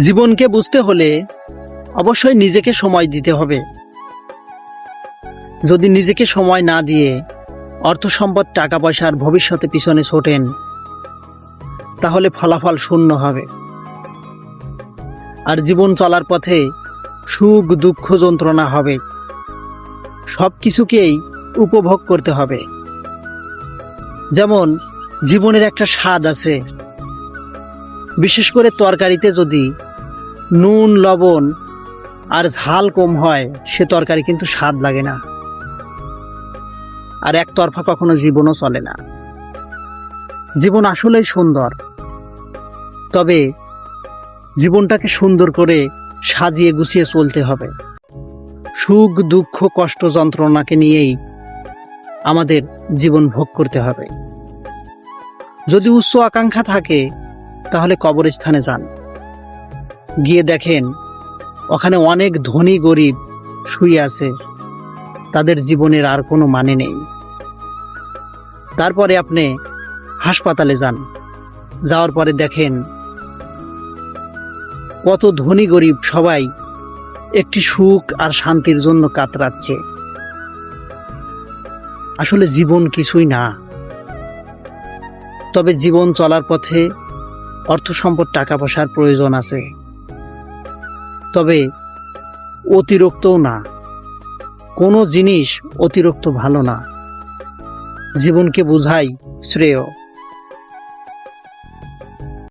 জীবনকে বুঝতে হলে অবশ্যই নিজেকে সময় দিতে হবে। যদি নিজেকে সময় না দিয়ে অর্থ সম্পদ, টাকা পয়সার ভবিষ্যতে পিছনে ছোটেন, তাহলে ফলাফল শূন্য হবে। আর জীবন চলার পথে সুখ, দুঃখ, যন্ত্রণা হবে। সব কিছুকেই উপভোগ করতে হবে। যেমন জীবনের একটা স্বাদ আছে, বিশেষ করে তরকারিতে যদি নুন, লবণ আর ঝাল কম হয়, সে তরকারি কিন্তু স্বাদ লাগে না। আর একতরফা কখনো জীবনও চলে না। জীবন আসলেই সুন্দর, তবে জীবনটাকে সুন্দর করে সাজিয়ে গুছিয়ে চলতে হবে। সুখ, দুঃখ, কষ্ট, যন্ত্রণাকে নিয়েই আমাদের জীবন ভোগ করতে হবে। যদি উচ্চ আকাঙ্ক্ষা থাকে, তাহলে কবরস্থানে যান, গিয়ে দেখেন ওখানে অনেক ধনী গরিব শুয়ে আছে, তাদের জীবনের আর কোনো মানে নেই। তারপরে আপনি হাসপাতালে যান, যাওয়ার পরে দেখেন কত ধনী গরিব সবাই একটি সুখ আর শান্তির জন্য কাতরাচ্ছে। আসলে জীবন কিছুই না। তবে জীবন চলার পথে অর্থ সম্পদ, টাকা পয়সার প্রয়োজন আছে, তবে অতিরিক্তও না। কোনো জিনিস অতিরিক্ত ভালো না। জীবনকে বোঝাই শ্রেয়।